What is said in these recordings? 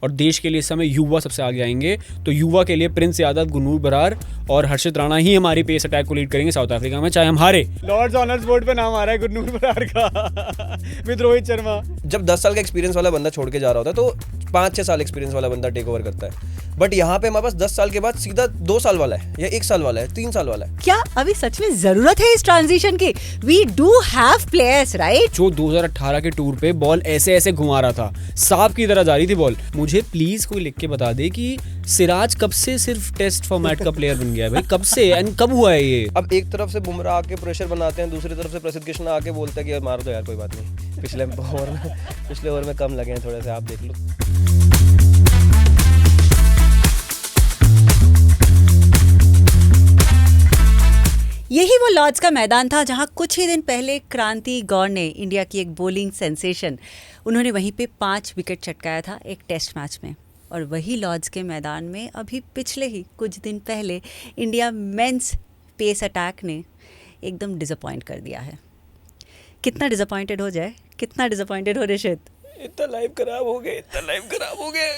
और देश के लिए इस समय युवा सबसे आगे आएंगे, तो युवा के लिए प्रिंस यादव, गुरनूर बरार और हर्षित राणा ही हमारी पेस अटैक को लीड करेंगे साउथ अफ्रीका में, चाहे हम हारे। लॉर्ड्स ऑनर्स बोर्ड पे नाम आ रहा है गुरनूर बरार का विद रोहित शर्मा। जब 10 साल का एक्सपीरियंस वाला बंदा छोड़ के जा रहा होता है तो 5-6 साल एक्सपीरियंस वाला बंदा टेक ओवर करता है, बट यहाँ पे हमारे पास 10 साल के बाद सीधा 2 साल वाला है या 1 साल वाला है, 3 साल वाला है। क्या अभी सच में जरूरत है इस ट्रांजिशन की? We do have players, right? जो 2018 के टूर पे बॉल ऐसे ऐसे घुमा रहा था, सांप की तरह जा रही थी बॉल। मुझे प्लीज कोई लिख के बता दे कि सिराज कब से सिर्फ टेस्ट फॉर्मेट का प्लेयर बन गया है भाई, कब से एंड कब हुआ है ये? अब एक तरफ से बुमराह आके प्रेशर बनाते हैं, दूसरी तरफ से प्रसिद्ध कृष्णा आके बोलता है कि मार दो यार, कोई बात नहीं, पिछले ओवर में कम लगे हैं थोड़े से, आप देख लो। यही वो लॉर्ड्स का मैदान था जहां कुछ ही दिन पहले क्रांति गौर ने, इंडिया की एक बॉलिंग सेंसेशन, उन्होंने वहीं पे 5 विकेट चटकाया था एक टेस्ट मैच में। और वही लॉर्ड्स के मैदान में अभी पिछले ही कुछ दिन पहले इंडिया मेंस पेस अटैक ने एकदम डिसअपॉइंट कर दिया है। कितना डिसअपॉइंटेड हो जाए, कितना डिसअपॉइंटेड हो रिशित? इतना लाइफ खराब हो गए,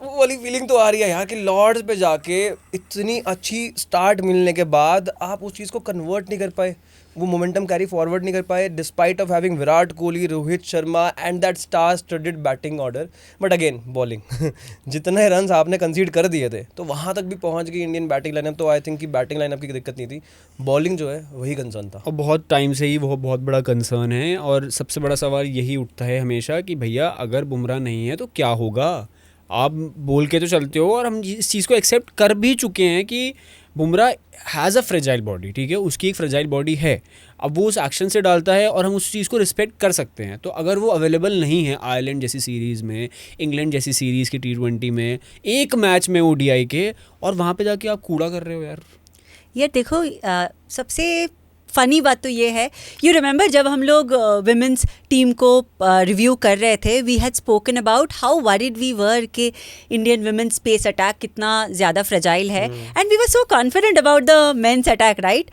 वो वाली फीलिंग तो आ रही है यहाँ कि लॉर्ड्स पे जाके इतनी अच्छी स्टार्ट मिलने के बाद आप उस चीज़ को कन्वर्ट नहीं कर पाए, वो मोमेंटम कैरी फॉरवर्ड नहीं कर पाए, despite of having Virat Kohli, Rohit Sharma and that star studded batting order. But again bowling जितने रन्स आपने कंसीड कर दिए थे तो वहाँ तक भी पहुँच गई इंडियन बैटिंग लाइनअप। तो आई थिंक कि बैटिंग लाइनअप की दिक्कत नहीं थी, बॉलिंग जो है वही कंसर्न था, और बहुत टाइम से ही वो बहुत बड़ा कंसर्न है। और सबसे बड़ा सवाल यही उठता है हमेशा कि भैया अगर बुमराह नहीं है तो क्या होगा? आप बोल के तो चलते हो और हम इस चीज़ को एक्सेप्ट कर भी चुके हैं कि Bumrah has a fragile body, ठीक है, उसकी एक फ्रेजाइल बॉडी है। अब वो उस एक्शन से डालता है और हम उस चीज़ को रिस्पेक्ट कर सकते हैं। तो अगर वो अवेलेबल नहीं है आयरलैंड जैसी सीरीज़ में, इंग्लैंड जैसी सीरीज़ की T20 में, एक मैच में ODI के, और वहाँ पे जाके आप कूड़ा कर रहे हो यार देखो सबसे फ़नी बात तो ये है, यू रिमेंबर जब हम लोग विमेंस टीम को रिव्यू कर रहे थे, we had spoken about how worried we were कि इंडियन विमेंस पेस अटैक कितना ज़्यादा फ्रेजाइल है, and we were so confident about the men's attack, right?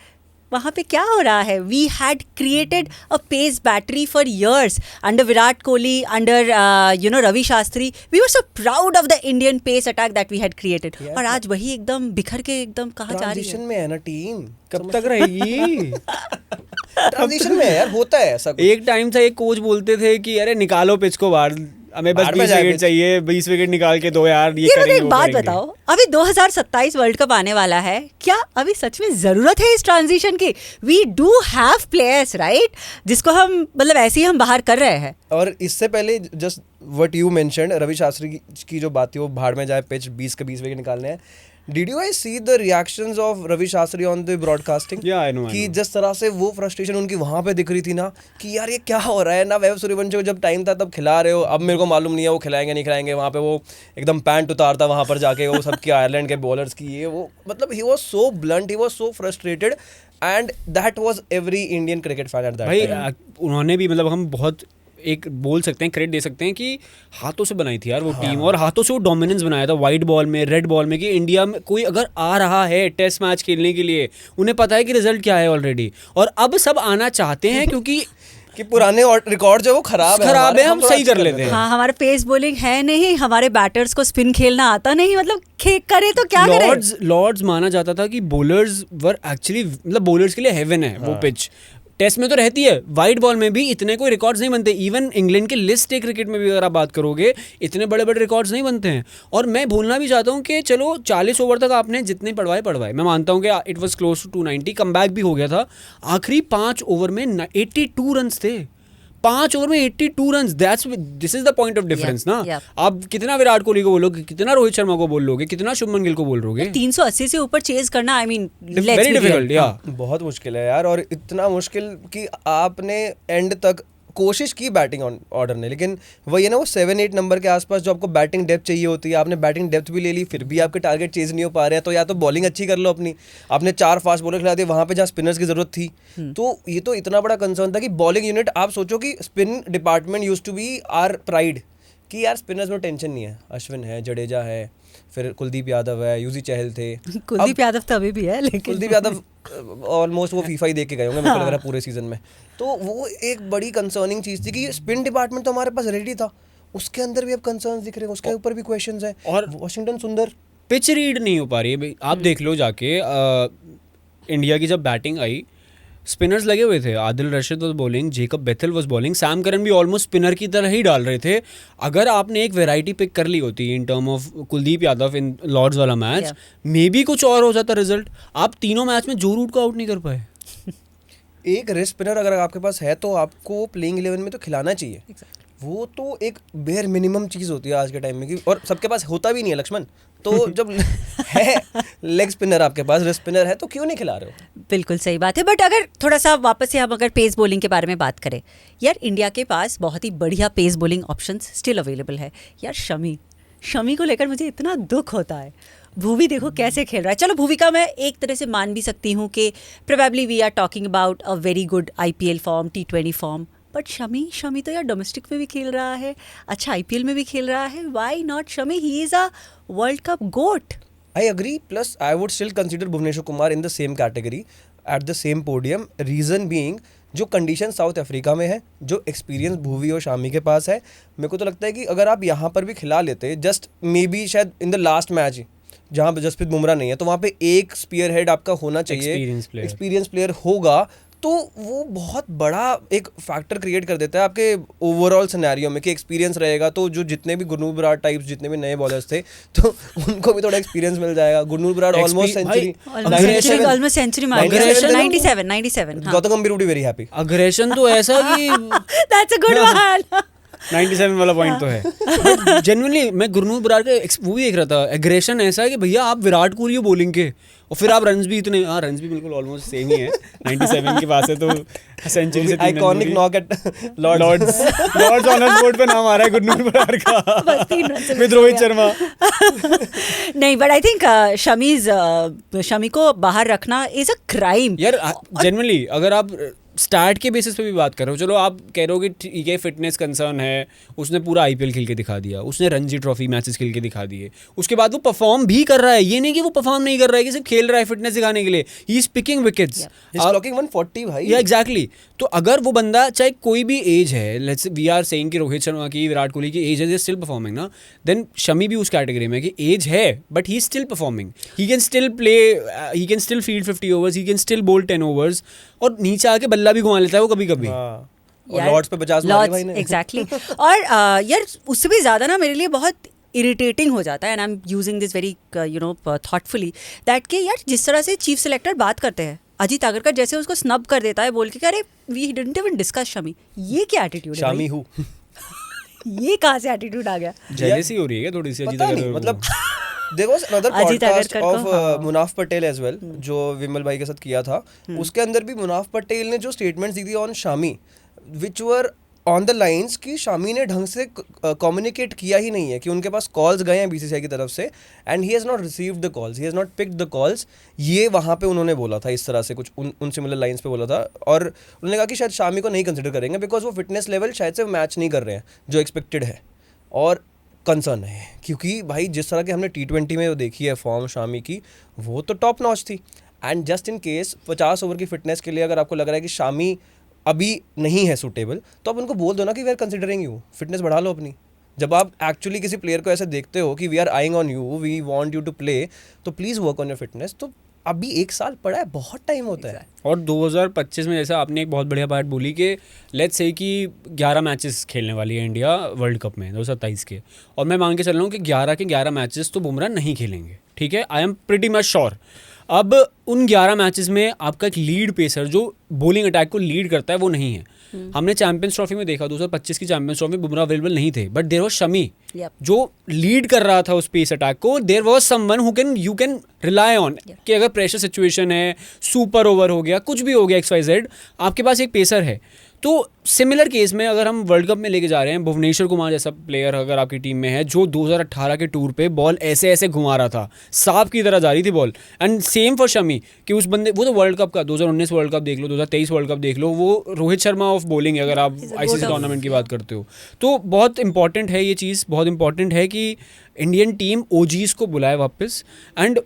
वहाँ पे क्या हो रहा है? We had created a pace battery for years under Virat Kohli, under Ravi Shastri. We were so proud of the Indian pace attack that we had created, और आज वही एकदम बिखर के एकदम कहाँ जा रही है? ट्रांजिशन में है ना टीम, कब तक रहेगी? ट्रांजिशन में है यार, होता है ऐसा। एक टाइम था एक कोच बोलते थे कि अरे निकालो पिच को बाहर, हमें बस 20 विकेट चाहिए, 20 विकेट निकाल के दो यार, ये करेंगे, एक बात बताओ, अभी 2027 वर्ल्ड कप आने वाला है, क्या अभी सच में जरूरत है इस ट्रांजिशन की? We do have players, right, जिसको हम मतलब ऐसे ही हम बाहर कर रहे हैं। और इससे पहले just what you mentioned, Ravi Shastri की जो बात थी, वो भाड़ में जाए पिच, 20 के 20 विकेट निकालने हैं। Did you guys see the reactions of Ravi Shastri on the broadcasting? Yeah, I know. कि जिस तरह से वो फ्रस्ट्रेशन उनकी वहाँ पे दिख रही थी ना कि यार ये क्या हो रहा है ना, वैभव सूर्यवंशी को जब टाइम था तब खिला रहे हो, अब मेरे को मालूम नहीं है वो खिलाएंगे नहीं खिलाएंगे। वहाँ पे वो एकदम पैंट उतारता वहाँ पर जाके वो सबके आयरलैंड के बॉलर्स की, ये वो मतलब he was so blunt, he was so frustrated, and that was every Indian cricket fan at that time. भाई उन्होंने भी मतलब हम बहुत एक बोल सकते हैं, क्रेडिट दे सकते हैं कि हाथों से बनाई थी यार वो टीम, और हाथों से वो डोमिनेंस बनाया था वाइट बॉल में, रेड बॉल में, कि इंडिया में कोई अगर आ रहा है टेस्ट मैच खेलने के लिए, उन्हें पता है कि रिजल्ट क्या है ऑलरेडी, और अब सब आना चाहते हैं क्योंकि कि पुराने रिकॉर्ड जो वो खराब है, हम सही कर लेते हैं। हाँ, हमारे पेस बॉलिंग है नहीं, हमारे बैटर्स को स्पिन खेलना आता नहीं, मतलब करे तो क्या करें? लॉर्ड्स माना जाता था कि बॉलर्स वर एक्चुअली, मतलब बॉलर्स के लिए हेवन है वो पिच। टेस्ट में तो रहती है, वाइट बॉल में भी इतने कोई रिकॉर्ड्स नहीं बनते। इवन इंग्लैंड के लिस्ट ए क्रिकेट में भी अगर आप बात करोगे, इतने बड़े बड़े रिकॉर्ड्स नहीं बनते हैं। और मैं भूलना भी चाहता हूँ कि चलो 40 ओवर तक आपने जितने पढ़वाए, मैं मानता हूँ कि it was close to 290, come back भी हो गया था। आखिरी 5 ओवर में 82 रन थे, 5 ओवर में 82 run. This is the point of difference ना। आप कितना विराट कोहली को बोलोगे, कितना रोहित शर्मा को बोल लोगे, कितना शुभमन गिल को बोल लोगे? 380 से ऊपर चेज करना, आई मीन वेरी डिफिकल्ट, या बहुत मुश्किल है यार। और इतना मुश्किल कि आपने एंड तक कोशिश की बैटिंग ऑर्डर ने, लेकिन वही है ना, वो 7-8 नंबर के आसपास जो आपको बैटिंग डेप्थ चाहिए होती है, आपने बैटिंग डेप्थ भी ले ली, फिर भी आपके टारगेट चेज नहीं हो पा रहे हैं। तो या तो बॉलिंग अच्छी कर लो अपनी, आपने 4 फास्ट बॉलर खिला दिए वहाँ पे जहाँ स्पिनर्स की जरूरत थी। तो ये तो इतना बड़ा कंसर्न था कि बॉलिंग यूनिट, आप सोचो कि spin department used to be our pride, कि यार स्पिनर्स में टेंशन नहीं है, अश्विन है, जडेजा है, फिर कुलदीप यादव है, यूजी चहल थे। कुलदीप यादव तो अभी भी है, लेकिन कुलदीप यादव ऑलमोस्ट वो फीफा ही देख के गए होंगे, मेरे को लग रहा है पूरे सीजन में। तो वो एक बड़ी कंसर्निंग चीज़ थी कि स्पिन डिपार्टमेंट तो हमारे पास रेडी था, उसके अंदर भी अब कंसर्न्स दिख रहे हैं, उसके ऊपर भी क्वेश्चंस हैं। और वॉशिंगटन सुंदर पिच रीड नहीं हो पा रही है भाई। आप देख लो जाके इंडिया की जब बैटिंग आई, स्पिनर्स लगे हुए थे, Adil Rashid was bowling, Jacob Bethell was bowling, Sam Curran भी ऑलमोस्ट स्पिनर की तरह ही डाल रहे थे। अगर आपने एक वैरायटी पिक कर ली होती in term of Kuldeep Yadav in Lord's वाला मैच, मे बी कुछ और हो जाता रिजल्ट। आप तीनों मैच में जो रूट को आउट नहीं कर पाए। एक रेस्ट स्पिनर अगर आपके पास है तो आपको प्लेइंग 11 में तो खिलाना चाहिए। वो तो एक बेयर मिनिमम चीज़ होती है आज के टाइम में, की और सबके पास होता भी नहीं है लक्ष्मण। तो जब है लेग स्पिनर आपके पास, रेस्ट स्पिनर है, तो क्यों नहीं खिला रहे हो? बिल्कुल सही बात है। बट अगर थोड़ा सा वापस से हम अगर पेस बॉलिंग के बारे में बात करें, यार इंडिया के पास बहुत ही बढ़िया pace bowling options still available है। यार शमी को लेकर मुझे इतना दुख होता है। भुवी देखो कैसे खेल रहा है। चलो भुवी का मैं एक तरह से मान भी सकती हूँ कि probably we are talking about a very good IPL form, T20 form, but Shami तो यार डोमेस्टिक में भी खेल रहा है, अच्छा IPL में भी खेल रहा है। Why not Shami? He is a world cup GOAT. I agree. Plus, I would still consider Bhuvneshwar Kumar in the same category, at the same podium. Reason being, जो कंडीशन साउथ अफ्रीका में है, जो experience Bhuvi और शामी के पास है, मेरे को तो लगता है कि अगर आप यहाँ पर भी खिला लेते, जस्ट मे बी शायद इन द लास्ट मैच जहाँ पे जसप्रीत बुमराह नहीं है, तो वहाँ पे एक स्पीयर हेड आपका होना चाहिए, एक्सपीरियंस प्लेयर होगा, तो वो बहुत बड़ा एक फैक्टर क्रिएट कर देता है आपके ओवरऑल सिनेरियो में कि एक्सपीरियंस रहेगा। तो जो जितने भी गुरनूर बराड़ टाइप्स जितने भी नए बॉलर्स थे, तो उनको भी थोड़ा एक्सपीरियंस मिल जाएगा। गुरनूर बराड़ ऑलमोस्ट सेंचुरी, गौतम गंभीर would be very happy. Aggression तो ऐसा कि दैट्स अ गुड वन। 97 वाला पॉइंट तो है। जेन्युइनली मैं गुरनूर बराड़ का वो भी देख रहा था, एग्रेशन ऐसा है कि भैया आप विराट कोहली हो बॉलिंग के, और फिर आप रन्स भी इतने, हाँ रन्स भी बिल्कुल ऑलमोस्ट सेम ही है, 97 के पास है, तो सेंचुरी से iconic knock at Lord's honours board पे नाम आ रहा है गुरनूर बराड़ का विद रोहित शर्मा। नहीं, बट आई थिंक शमी को बाहर रखना इज अ क्राइम यार। जेन्युइनली अगर आप स्टार्ट के बेसिस पे भी बात कर रहे हो, चलो आप कह रहे हो कि ठीक है फिटनेस कंसर्न है, उसने पूरा IPL खेल के दिखा दिया, उसने रणजी ट्रॉफी मैचेस खेल के दिखा दिए, उसके बाद वो परफॉर्म भी कर रहा है। ये नहीं कि वो परफॉर्म नहीं कर रहा है कि सिर्फ खेल रहा है फिटनेस दिखाने के लिए, he is picking wickets, he is clocking 140 भाई। या एग्जैक्टली। तो अगर वो बंदा चाहे कोई भी एज है, लेट्स वी आर सेइंग कि रोहित शर्मा की, विराट कोहली की एज है, स्टिल परफॉर्मिंग ना, देन शमी भी उस कैटेगरी में कि एज है but he is still performing, he can still play, he can still field 50 overs, he can still बोल 10 ओवर्स, और नीचे आके बल्ला भी घुमा लेता है वो कभी कभी। और लॉर्ड्स पे 50 मारे भाई ने। एग्जैक्टली। और यार उससे भी ज़्यादा ना मेरे लिए बहुत इरिटेटिंग हो जाता है, and I am using this very thoughtfully, that कि यार जिस तरह से चीफ सेलेक्टर बात करते हैं, अजीत आगरकर जैसे उसको स्नब कर देता है बोल के, अरे we didn't even discuss Shami. ये क्या एटीट्यूड है? शामी हूँ ये कहाँ से एटीट्यूड आ गया? जेलसी हो रही है थोड़ी सी अजीत आगरकर, मतलब there was another podcast of Munaf Patel as well, जो विमल भाई के साथ किया था। उसके अंदर भी मुनाफ पटेल ने जो स्टेटमेंट्स दी थी on Shami, which were on the lines कि शामी ने ढंग से कम्युनिकेट किया ही नहीं है, कि उन्के पास कॉल्स गए हैं BCCI की तरफ से, and he has not received the calls, he has not picked the calls। ये वहाँ पे उन्होंने बोला था इस तरह से कुछ उन सिमिलर लाइंस पे बोला था, और उन्होंने कहा कि शायद शामी को नहीं कंसिडर करेंगे बिकॉज वो फिटनेस लेवल शायद से मैच नहीं कर रहे हैं जो एक्सपेक्टेड है। और कंसर्न है क्योंकि भाई जिस तरह के हमने T20 में वो देखी है फॉर्म शामी की, वो तो टॉप नॉच थी। And just in case 50 over की फिटनेस के लिए अगर आपको लग रहा है कि शामी अभी नहीं है सूटेबल, तो आप उनको बोल दो ना कि we are considering you, fitness बढ़ा लो अपनी। जब आप एक्चुअली किसी प्लेयर को ऐसे देखते हो कि we are eyeing on you, we want you to play, तो please work on your fitness. तो अभी 1 साल पड़ा है, बहुत टाइम होता है। और 2025 में जैसा आपने एक बहुत बढ़िया बात बोली कि लेट्स से कि 11 मैचेस खेलने वाली है इंडिया वर्ल्ड कप में 2027 के, और मैं मान के चल रहा हूँ कि 11 के 11 मैचेस तो बुमराह नहीं खेलेंगे, ठीक है, I am pretty much sure. अब उन 11 मैचेस में आपका एक लीड पेसर जो बॉलिंग अटैक को लीड करता है वो नहीं है। हमने चैंपियंस ट्रॉफी में देखा 2025 की चैंपियंस ट्रॉफी में बुमराह अवेलेबल नहीं थे, बट देयर वाज शमी जो लीड कर रहा था उस पेस अटैक को। There was someone who can you can rely on कि अगर प्रेशर सिचुएशन है, सुपर ओवर हो गया, कुछ भी हो गया XYZ, आपके पास एक पेसर है। तो सिमिलर केस में अगर हम वर्ल्ड कप में लेके जा रहे हैं, भुवनेश्वर कुमार जैसा प्लेयर अगर आपकी टीम में है जो 2018 के टूर पे बॉल ऐसे ऐसे घुमा रहा था, सांप की तरह जा रही थी ball, and same for Shami कि उस बंदे, वो तो वर्ल्ड कप का 2019 वर्ल्ड कप देख लो, 2023 वर्ल्ड कप देख लो, वो रोहित शर्मा ऑफ बॉलिंग है अगर आप ICC टूर्नामेंट की बात करते हो। तो बहुत इंपॉर्टेंट है ये चीज़, बहुत इंपॉर्टेंट है कि इंडियन टीम OGs को बुलाए वापस, एंड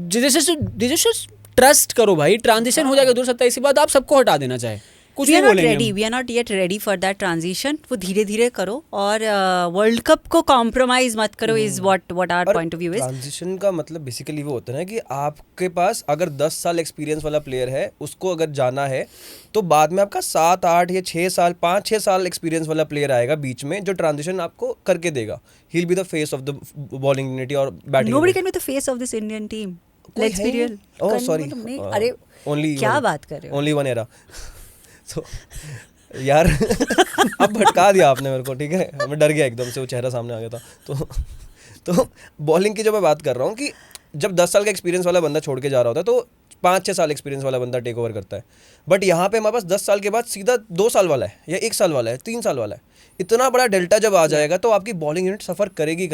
जैसे ट्रस्ट करो भाई, ट्रांजिशन हो जाएगा 2027 के बाद, आप सबको हटा देना चाहे कुछ वी नहीं आर नॉट बोलेंगे रेडी, हम। We are not yet ready for that transition. वो धीरे धीरे करो और वर्ल्ड कप को कॉम्प्रोमाइज मत करो, is what our point of view is. Transition का मतलब बेसिकली वो होता है ना कि आपके पास अगर 10 साल एक्सपीरियंस वाला प्लेयर है, उसको अगर जाना है तो बाद में आपका 7, 8 या 6 साल 5-6 साल एक्सपीरियंस वाला प्लेयर आएगा बीच में, जो ट्रांजिशन आपको करके देगा. He will be the face of the bowling unity और batting. Nobody can be the face of this Indian team. कोई Let's है be ही real. नहीं. Oh, sorry. अरे Only क्या one. बात कर रहे हो? Only one era. So, यार अब भटका दिया आपने मेरे को, ठीक है. मैं डर गया एकदम से, वो चेहरा सामने आ गया था. तो बॉलिंग की जो मैं बात कर रहा हूँ कि जब 10 साल का एक्सपीरियंस वाला बंदा छोड़ के जा रहा होता है तो 5-6 साल एक्सपीरियंस वाला बंदा टेक ओवर करता है. बट यहाँ पे हमारे पास 10 साल के बाद सीधा 2 साल वाला है या 1 साल वाला है, 3 साल वाला है. इतना बड़ा डेल्टा जब आ जाएगा तो आपकी बॉलिंग यूनिट सफर करेगी.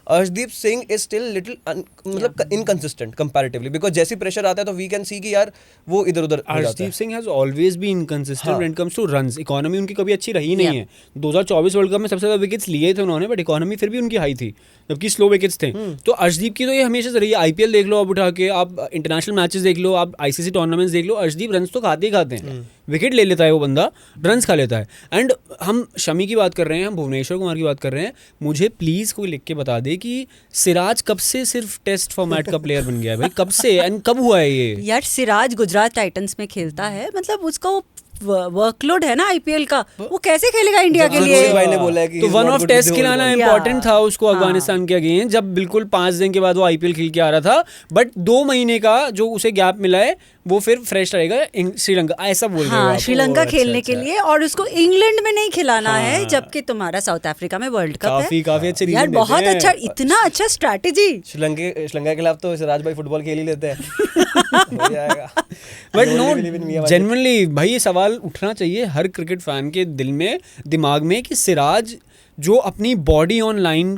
Arshdeep Singh is still little मतलब इनकंसिस्टेंट कंपैरेटिवली, बिकॉज जैसी प्रेशर आता है तो वी कैन सी कि यार वो इधर उधर हो जाता है. Arshdeep Singh has always been inconsistent when it comes to runs. Economy उनकी कभी अच्छी रही नहीं है. 2024 वर्ल्ड कप में सबसे ज्यादा विकेट्स लिए थे उन्होंने, बट इकोनॉमी फिर भी उनकी हाई थी, जबकि स्लो विकेट्स थे. तो अर्शदीप की तो ये हमेशा से रही है. आईपीएल देख लो आप उठा के, आप इंटरनेशनल मैचेस देख लो, आप आईसीसी टूर्नामेंट्स देख लो, अर्शदीप रन्स तो खाते ही खाते हैं. विकेट ले लेता है वो बंदा, रन्स खा लेता है. एंड हम शमी की बात कर रहे हैं, हम भुवनेश्वर कुमार की बात कर रहे हैं. मुझे प्लीज़ कोई लिख के बता दे कि सिराज कब से सिर्फ टेस्ट फॉर्मेट का प्लेयर बन गया है भाई, कब से एंड कब हुआ है ये? यार सिराज गुजरात टाइटंस में खेलता है, मतलब उसका वर्कलोड है ना आईपीएल का, वो कैसे खेलेगा इंडिया के लिए? भाई ने बोला है कि तो he's one not of good test with the खिलाना whole ball. इंपॉर्टेंट था उसको हाँ. अफगानिस्तान के अगेंस्ट, जब बिल्कुल 5 दिन के बाद वो आईपीएल खेल के आ रहा था. बट 2 महीने का जो उसे गैप मिला है वो फिर फ्रेश रहेगा श्रीलंका, ऐसा बोल रहे हो हाँ, आप? श्रीलंका अच्छा, खेलने के लिए, और उसको इंग्लैंड में नहीं खिलाना है, जबकि तुम्हारा साउथ अफ्रीका में वर्ल्ड कप है. काफी अच्छे यार reason बहुत देते हैं. अच्छा, इतना अच्छा स्ट्रैटेजी. श्रीलंका के खिलाफ तो सिराज भाई फुटबॉल खेल ही लेते हैं. हो जाएगा. But Don't no believe in me, हमारे- जेन्युइनली भाई ये सवाल उठना चाहिए हर क्रिकेट फैन के दिल में, दिमाग में, कि सिराज जो अपनी बॉडी ऑन लाइन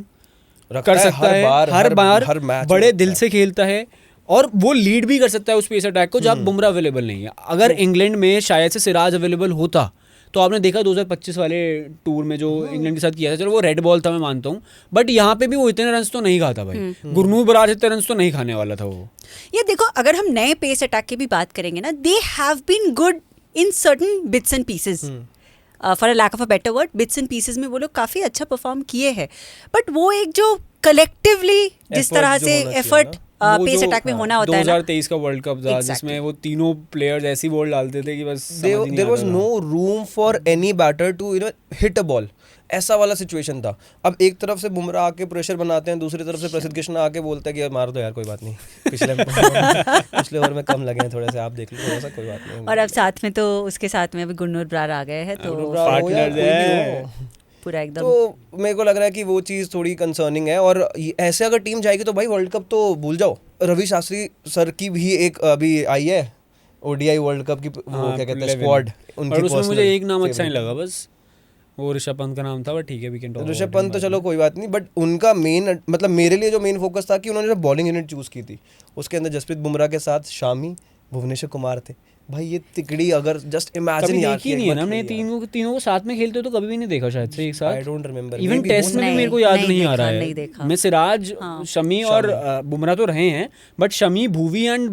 रखता कर है सकता है हर बार, हर मैच बड़े में दिल रखता से खेलता है, और वो लीड भी कर सकता है उस पेस अटैक को जब बुमराह अवेलेबल नहीं है. अगर इंग्लैंड में शायद से सिराज अवेलेबल होता तो आपने देखा 2025 वाले टूर में जो इंग्लैंड के साथ किया था, चलो वो रेड बॉल था मैं मानता हूँ, बट यहाँ पे भी वो इतने रन्स तो नहीं खाता भाई. गुरनूर बरार इतने रन्स तो नहीं खाने वाला था वो. ये देखो, अगर हम नए पेस अटैक की भी बात करेंगे ना, they have been good in certain bits and pieces, for a lack of a better word, bits and pieces में वो लोग काफ़ी अच्छा परफॉर्म किए हैं. बट वो एक जो कलेक्टिवली जिस Effort तरह जो से होना चाहिए एफर्ट वो पेस जो अटैक में होना होता है ना, 2023 का वर्ल्ड कप था Exactly. जिसमें वो तीनों प्लेयर्स ऐसी बॉल डालते थे कि बस समझ ही नहीं देयर वाज आता था. No room for any batter to hit a ball. ऐसा वाला सिचुएशन था. अब एक तरफ से बुमराह आके प्रेशर बनाते हैं, दूसरी तरफ से प्रसिद्ध कृष्णा आके बोलता है कि यार मार दो यार, कोई बात नहीं, पिछले ओवर में कम लगे हैं थोड़े से, आप देख लो थोड़ा सा, कोई बात नहीं. और अब साथ में तो उसके साथ में अभी गुरनूर बरार आ गए हैं, तो गुरनूर बरार हो या partners कोई भी हैं. हो. पूरा एकदम. तो मेरे को लग रहा है कि वो चीज़ थोड़ी कंसर्निंग है. और ऐसे अगर टीम जाएगी तो भाई वर्ल्ड कप तो भूल जाओ. रवि शास्त्री सर की भी एक अभी आई है ओडीआई वर्ल्ड कप की, वो क्या कहते हैं, स्क्वाड उनकी. और उसमें personal मुझे एक नाम अच्छा नहीं favorite. लगा, बस वो ऋषभ पंत का नाम था, बट ठीक है, we can talk. Rishabh Pant तो चलो कोई बात नहीं, बट उनका मेन मतलब मेरे लिए जो मेन फोकस था कि उन्होंने जो बॉलिंग यूनिट चूज की थी, उसके अंदर जसप्रीत बुमराह के साथ शामी, भुवनेश्वर कुमार थे. भाई ये तिकड़ी अगर जस्ट इमेजिन कभी यार, देखी नहीं है ना हमने तीनों को साथ में खेलते हो, तो कभी भी नहीं देखा शायद से एक साथ. I don't remember. Even test में भी नहीं, मेरे को याद नहीं नहीं आ देखा, रहा नहीं है. देखा. मैं सिराज, हाँ. शमी और बुमराह तो रहे हैं, बट शमी, भुवी एंड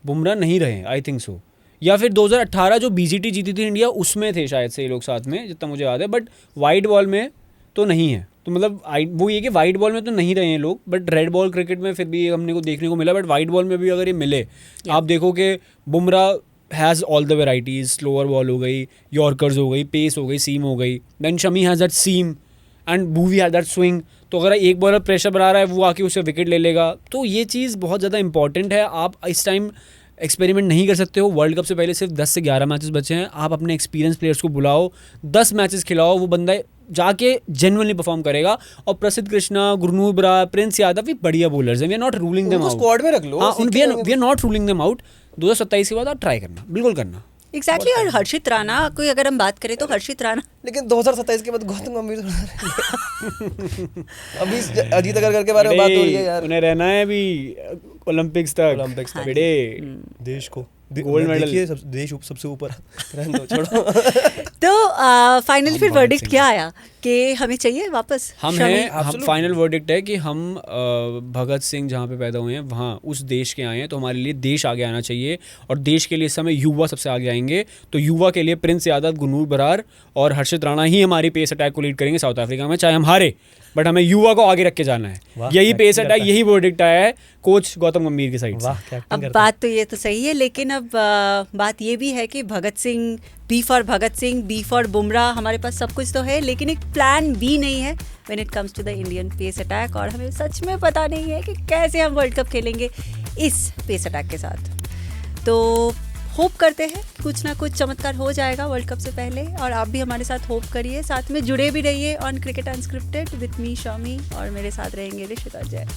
बुमराह नहीं रहे, आई थिंक सो. या फिर 2018 जो बीजीटी जीती थी इंडिया, उसमें थे शायद से ये लोग साथ में, जितना मुझे याद है. बट वाइट बॉल में तो नहीं है. तो मतलब वो ये कि वाइट बॉल में तो नहीं रहे हैं लोग, बट रेड बॉल क्रिकेट में फिर भी हमने को देखने को मिला. बट वाइट बॉल में भी अगर ये मिले, आप देखो कि Bumrah has all the varieties. Slower ball हो गई, यॉर्कर्स हो गई, पेस हो गई, सीम हो गई. Then Shami has that seam and Bhuvi has that swing. तो अगर एक बॉलर प्रेशर बना रहा है, वो आके उसे विकेट ले लेगा. तो ये चीज़ बहुत ज़्यादा इंपॉर्टेंट है. आप इस टाइम एक्सपेरिमेंट नहीं कर सकते हो. वर्ल्ड कप से पहले सिर्फ 10 से 11 मैचेस बचे हैं. आप अपने एक्सपीरियंस प्लेयर्स को बुलाओ, 10 मैचेस खिलाओ, वो बंदा जाके जेन्युइनली परफॉर्म करेगा. और प्रसिद्ध कृष्णा, गुरनूर बरार, प्रिंस यादव भी बढ़िया बॉलर्स हैं. We are not ruling them उनको आउट. स्क्वाड में रख लो. We are not ruling them out. 2027 के बाद आप ट्राई करना, बिल्कुल करना. एग्जैक्टली. और हर्षित राणा कोई अगर हम बात करें तो हर्षित राणा, लेकिन 2027 के बाद गौतम गंभीर अभी अजीत अगरकर के बारे में बात हो रही है यार. उन्हें रहना है अभी ओलंपिक्स तक. ओलंपिक्स तक. बेटे देश को गोल्ड मेडल. देखिए देश सबसे ऊपर. रहने दो, छोड़ो. तो फाइनली फिर वर्डिक्ट क्या आया कि हमें चाहिए वापस हम शमी? हैं, हम फाइनल वर्डिक्ट है कि हम भगत सिंह जहाँ पे पैदा हुए हैं वहाँ उस देश के आए हैं, तो हमारे लिए देश आगे आना चाहिए और देश के लिए इस समय युवा सबसे आगे आएंगे। तो युवा के लिए प्रिंस यादव, गुनूर बरार और हर्षित राणा ही हमारी पेस अटैक को लीड करेंगे साउथ अफ्रीका में, चाहे हम हारे, बट हमें युवा को आगे रख के जाना है। यही पेस अटैक, यही वर्डिक्ट आया है कोच गौतम गंभीर की साइड से। अब बात तो ये तो सही है, लेकिन अब बात ये भी है कि Bhagat Singh, B for Bhagat Singh, B for Bumrah, हमारे पास सब कुछ तो है, लेकिन एक प्लान बी नहीं है when it comes to the Indian pace attack. और हमें सच में पता नहीं है कि कैसे हम वर्ल्ड कप खेलेंगे इस पेस अटैक के साथ। तो होप करते हैं कुछ ना कुछ चमत्कार हो जाएगा वर्ल्ड कप से पहले, और आप भी हमारे साथ होप करिए, साथ में जुड़े भी रहिए on cricket unscripted with me Shami, और मेरे साथ रहेंगे ऋषित और जय।